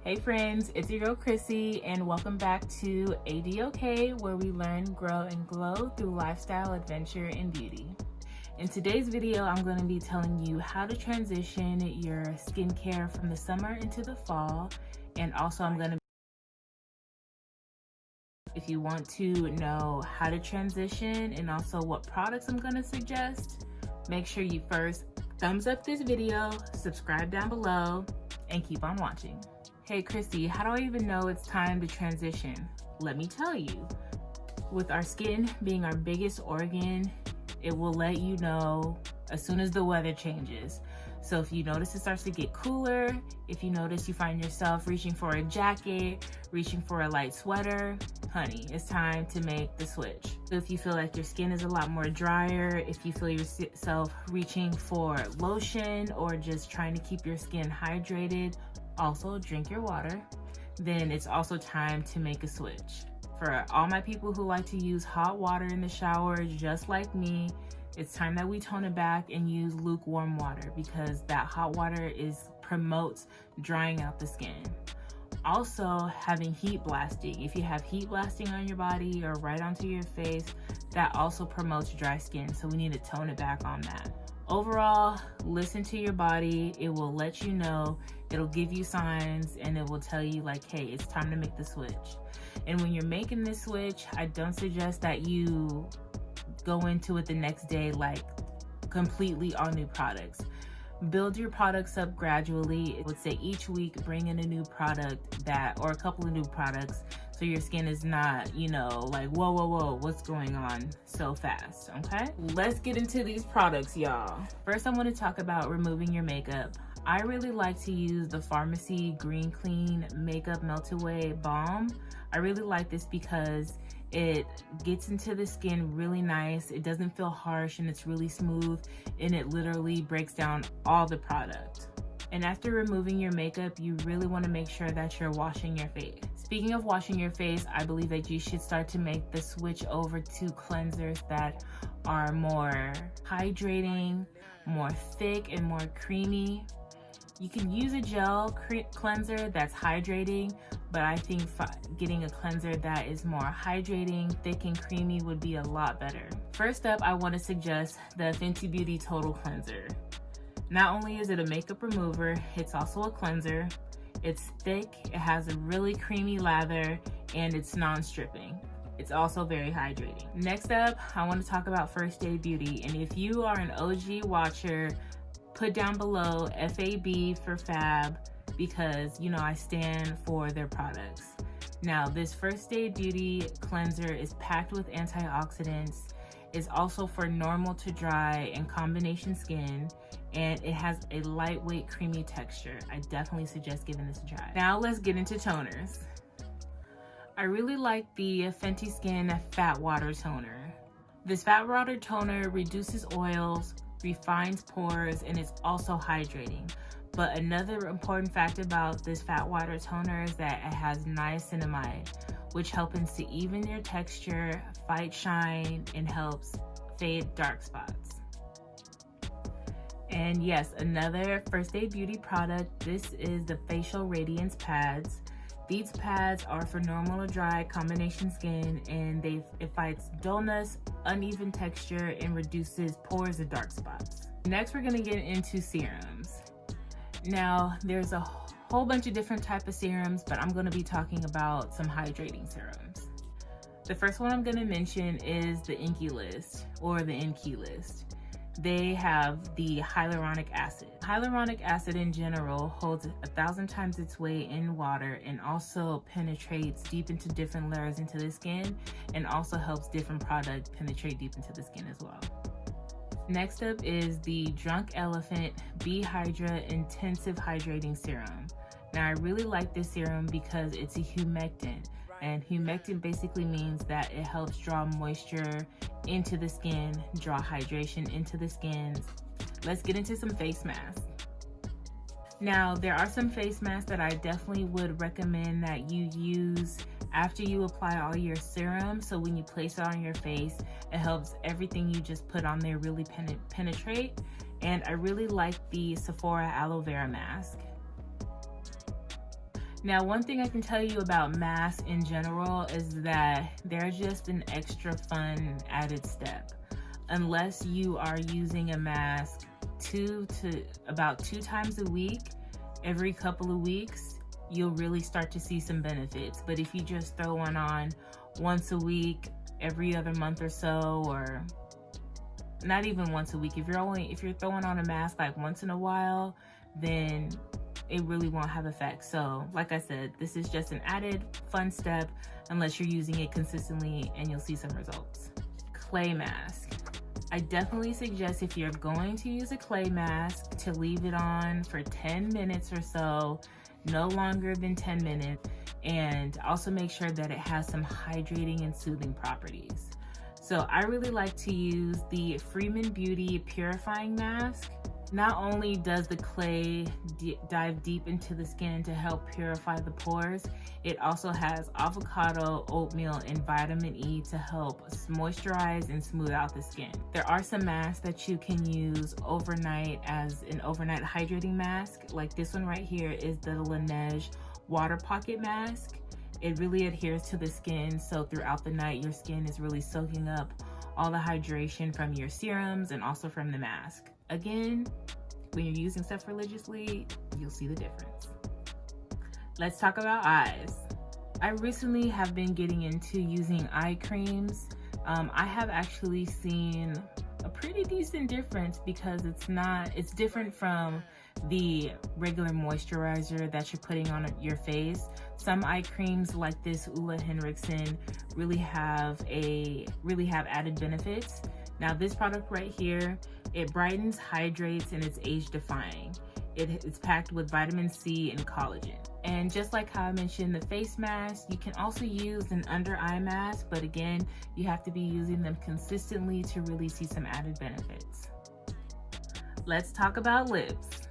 Hey friends, it's your girl Kryssy and welcome back to ADOK, where we learn, grow, and glow through lifestyle, adventure, and beauty. In today's video, I'm going to be telling you how to transition your skincare from the summer into the fall, and also I'm going to, if you want to know how to transition and also what products I'm going to suggest, make sure you first thumbs up this video, subscribe down below, and keep on watching. Hey Kryssy, how do I even know it's time to transition? Let me tell you. With our skin being our biggest organ, it will let you know as soon as the weather changes. So if you notice it starts to get cooler, if you notice you find yourself reaching for a jacket, reaching for a light sweater, honey, it's time to make the switch. So if you feel like your skin is a lot more drier, if you feel yourself reaching for lotion or just trying to keep your skin hydrated, also drink your water, then it's also time to make a switch. For all my people who like to use hot water in the shower, just like me, it's time that we tone it back and use lukewarm water, because that hot water promotes drying out the skin. Also, having heat blasting. If you have heat blasting on your body or right onto your face, that also promotes dry skin. So we need to tone it back on that. Overall, listen to your body. It will let you know, it'll give you signs, and it will tell you like, hey, it's time to make the switch. And when you're making this switch, I don't suggest that you go into it the next day like completely all new products. Build your products up gradually. I would say each week bring in a new product or a couple of new products, so your skin is not, like, whoa, what's going on so fast, okay? Let's get into these products, y'all. First, I want to talk about removing your makeup. I really like to use the Pharmacy Green Clean Makeup Melt Away Balm. I really like this because it gets into the skin really nice. It doesn't feel harsh, and it's really smooth, and it literally breaks down all the product. And after removing your makeup, you really want to make sure that you're washing your face. Speaking of washing your face, I believe that you should start to make the switch over to cleansers that are more hydrating, more thick, and more creamy. You can use a gel cleanser that's hydrating, but I think getting a cleanser that is more hydrating, thick, and creamy would be a lot better. First up, I want to suggest the Fenty Beauty Total Cleanser. Not only is it a makeup remover, it's also a cleanser. It's thick, it has a really creamy lather, and it's non-stripping. It's also very hydrating. Next up, I want to talk about First Aid Beauty. And if you are an OG watcher, put down below FAB for Fab, because I stand for their products. Now, this First Aid Beauty cleanser is packed with antioxidants. It's also for normal to dry and combination skin, and it has a lightweight creamy texture. I definitely suggest giving this a try. Now let's get into toners. I really like the Fenty Skin Fat Water Toner. This fat water toner reduces oils, refines pores, and it's also hydrating. But another important fact about this fat water toner is that it has niacinamide, which helps to even your texture, fight shine, and helps fade dark spots. And yes, another First Aid Beauty product, this is the Facial Radiance Pads. These pads are for normal to dry combination skin, and it fights dullness, uneven texture, and reduces pores and dark spots. Next, we're gonna get into serums. Now, there's a whole bunch of different types of serums, but I'm gonna be talking about some hydrating serums. The first one I'm gonna mention is the Inky List, or the NK List. They have the hyaluronic acid. Hyaluronic acid in general holds 1,000 times its weight in water, and also penetrates deep into different layers into the skin, and also helps different products penetrate deep into the skin as well. Next up is the Drunk Elephant B-Hydra Intensive Hydrating Serum. Now, I really like this serum because it's a humectant. And humectant basically means that it helps draw moisture into the skin, draw hydration into the skin. Let's get into some face masks. Now, there are some face masks that I definitely would recommend that you use after you apply all your serum. So when you place it on your face, it helps everything you just put on there really penetrate. And I really like the Sephora Aloe Vera mask. Now, one thing I can tell you about masks in general is that they're just an extra fun added step. Unless you are using a mask about two times a week, every couple of weeks, you'll really start to see some benefits. But if you just throw one on once a week, every other month or so, or not even once a week, if you're throwing on a mask like once in a while, then it really won't have effect. So like I said, this is just an added fun step unless you're using it consistently, and you'll see some results. Clay mask. I definitely suggest, if you're going to use a clay mask, to leave it on for 10 minutes or so, no longer than 10 minutes, and also make sure that it has some hydrating and soothing properties. So I really like to use the Freeman Beauty Purifying Mask. Not only does the clay dive deep into the skin to help purify the pores, it also has avocado, oatmeal, and vitamin E to help moisturize and smooth out the skin. There are some masks that you can use overnight as an overnight hydrating mask. Like this one right here is the Laneige Water Pocket Mask. It really adheres to the skin, so throughout the night your skin is really soaking up all the hydration from your serums and also from the mask. Again, when you're using stuff religiously, you'll see the difference. Let's talk about eyes. I recently have been getting into using eye creams. I have actually seen a pretty decent difference because it's different from the regular moisturizer that you're putting on your face. Some eye creams like this Ole Henriksen really have added benefits. Now this product right here, it brightens, hydrates, and it's age defying. It's packed with vitamin C and collagen. And just like how I mentioned the face mask, you can also use an under eye mask, but again, you have to be using them consistently to really see some added benefits. Let's talk about lips.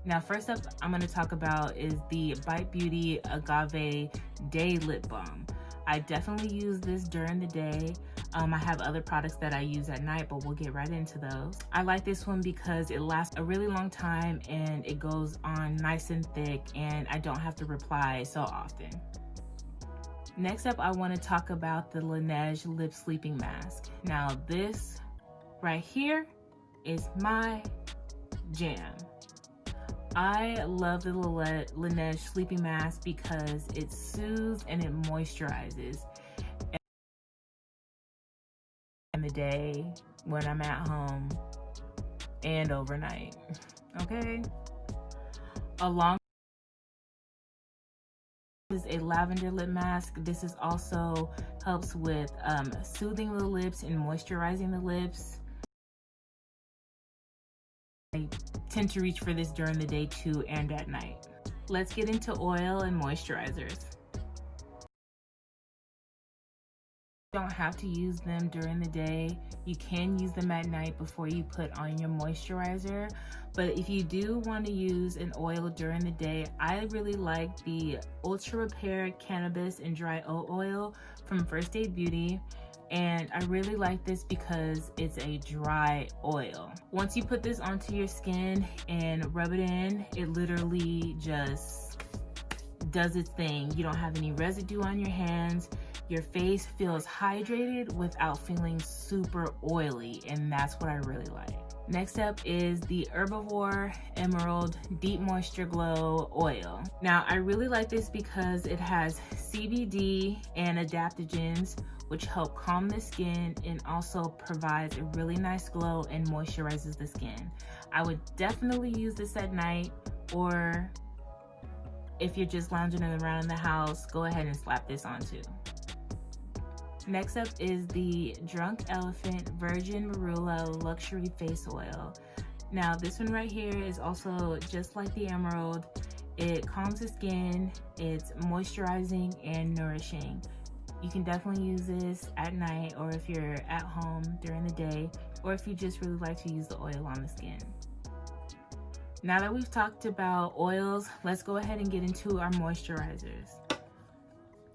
Now, first up, I'm gonna talk about is the Bite Beauty Agave Day Lip Balm. I definitely use this during the day. I have other products that I use at night, but we'll get right into those. I like this one because it lasts a really long time and it goes on nice and thick, and I don't have to reapply so often. Next up, I want to talk about the Laneige Lip Sleeping Mask. Now this right here is my jam. I love the Laneige Sleeping Mask because it soothes and it moisturizes. In the day, when I'm at home, and overnight, okay? Along is a lavender lip mask. This is also helps with soothing the lips and moisturizing the lips. I tend to reach for this during the day too and at night. Let's get into oil and moisturizers. Don't have to use them during the day. You can use them at night before you put on your moisturizer. But if you do want to use an oil during the day, I really like the Ultra Repair Cannabis and Dry Oat Oil from First Aid Beauty. And I really like this because it's a dry oil. Once you put this onto your skin and rub it in, it literally just does its thing. You don't have any residue on your hands. Your face feels hydrated without feeling super oily, and that's what I really like. Next up is the Herbivore Emerald Deep Moisture Glow Oil. Now, I really like this because it has CBD and adaptogens, which help calm the skin and also provides a really nice glow and moisturizes the skin. I would definitely use this at night, or if you're just lounging around in the house, go ahead and slap this on too. Next up is the Drunk Elephant Virgin Marula Luxury Face Oil. Now this one right here is also just like the Emerald. It calms the skin, it's moisturizing and nourishing. You can definitely use this at night, or if you're at home during the day, or if you just really like to use the oil on the skin. Now that we've talked about oils, let's go ahead and get into our moisturizers.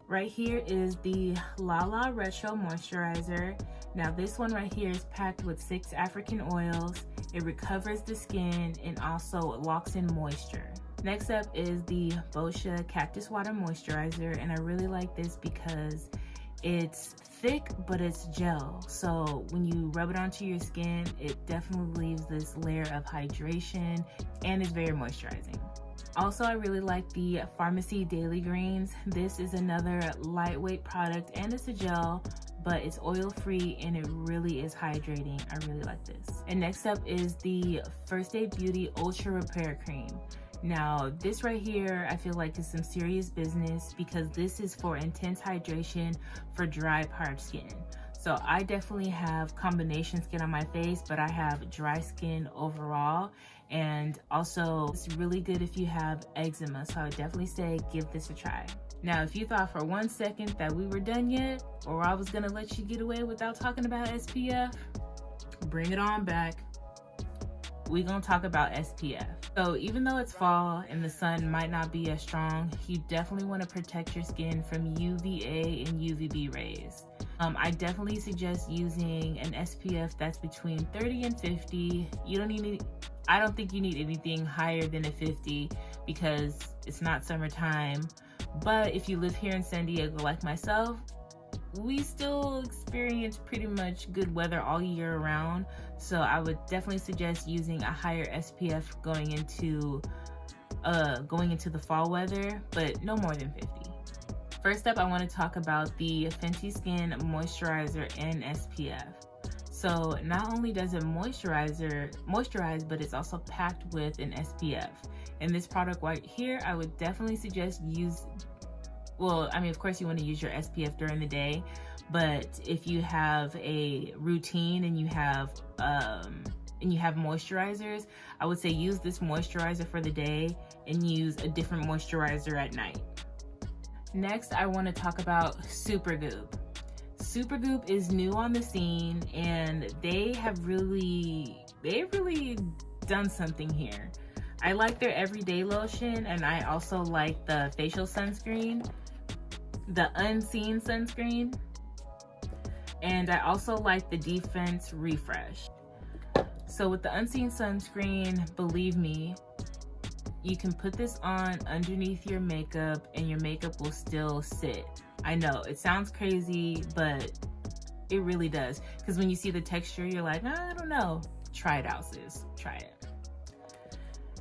Right here is the Lala Retro Moisturizer. Now this one right here is packed with 6 African oils. It recovers the skin and also locks in moisture. Next up is the Boscia Cactus Water Moisturizer, and I really like this because it's thick, but it's gel. So when you rub it onto your skin, it definitely leaves this layer of hydration and is very moisturizing. Also, I really like the Pharmacy Daily Greens. This is another lightweight product and it's a gel, but it's oil-free and it really is hydrating. I really like this. And next up is the First Aid Beauty Ultra Repair Cream. Now, this right here, I feel like is some serious business because this is for intense hydration for dry, parched skin. So I definitely have combination skin on my face, but I have dry skin overall. And also, it's really good if you have eczema. So I would definitely say give this a try. Now, if you thought for 1 second that we were done yet, or I was gonna let you get away without talking about SPF, bring it on back. We're gonna talk about SPF. So even though it's fall and the sun might not be as strong, you definitely wanna protect your skin from UVA and UVB rays. I definitely suggest using an SPF that's between 30 and 50. I don't think you need anything higher than a 50 because it's not summertime. But if you live here in San Diego like myself, we still experience pretty much good weather all year round. So I would definitely suggest using a higher SPF going into the fall weather, but no more than 50. First up, I want to talk about the Fenty Skin Moisturizer and SPF. So not only does it moisturize, but it's also packed with an SPF. And this product right here, I would definitely suggest of course you want to use your SPF during the day, but if you have a routine and you have moisturizers, I would say use this moisturizer for the day and use a different moisturizer at night. Next, I want to talk about Supergoop. Supergoop is new on the scene and they've really done something here. I like their everyday lotion and I also like the facial sunscreen, the unseen sunscreen, and I also like the Defense Refresh. So with the unseen sunscreen, believe me, you can put this on underneath your makeup and your makeup will still sit. I know it sounds crazy, but it really does. Because when you see the texture, you're like, I don't know. Try it out, sis. Try it.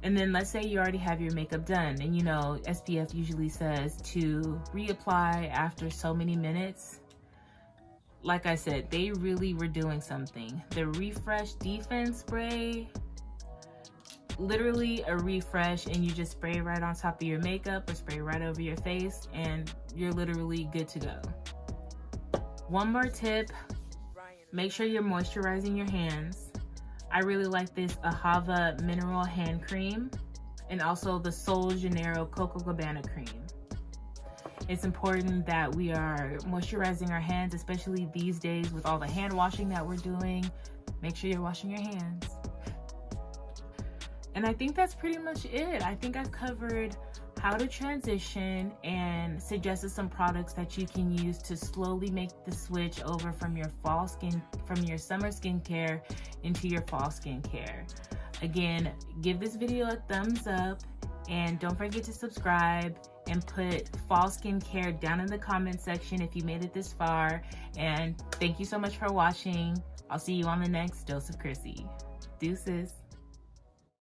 And then let's say you already have your makeup done and you know SPF usually says to reapply after so many minutes. Like I said, they really were doing something. The Refresh Defense Spray, literally a refresh and you just spray right on top of your makeup or spray right over your face and you're literally good to go. One more tip, make sure you're moisturizing your hands. I really like this Agave Mineral Hand Cream and also the Sol Janeiro Coco Cabana Cream. It's important that we are moisturizing our hands, especially these days with all the hand washing that we're doing. Make sure you're washing your hands. And I think that's pretty much it. I think I've covered how to transition and suggested some products that you can use to slowly make the switch over from your summer skincare into your fall skincare. Again, give this video a thumbs up and don't forget to subscribe and put fall skincare down in the comment section if you made it this far. And thank you so much for watching. I'll see you on the next dose of Kryssy. Deuces.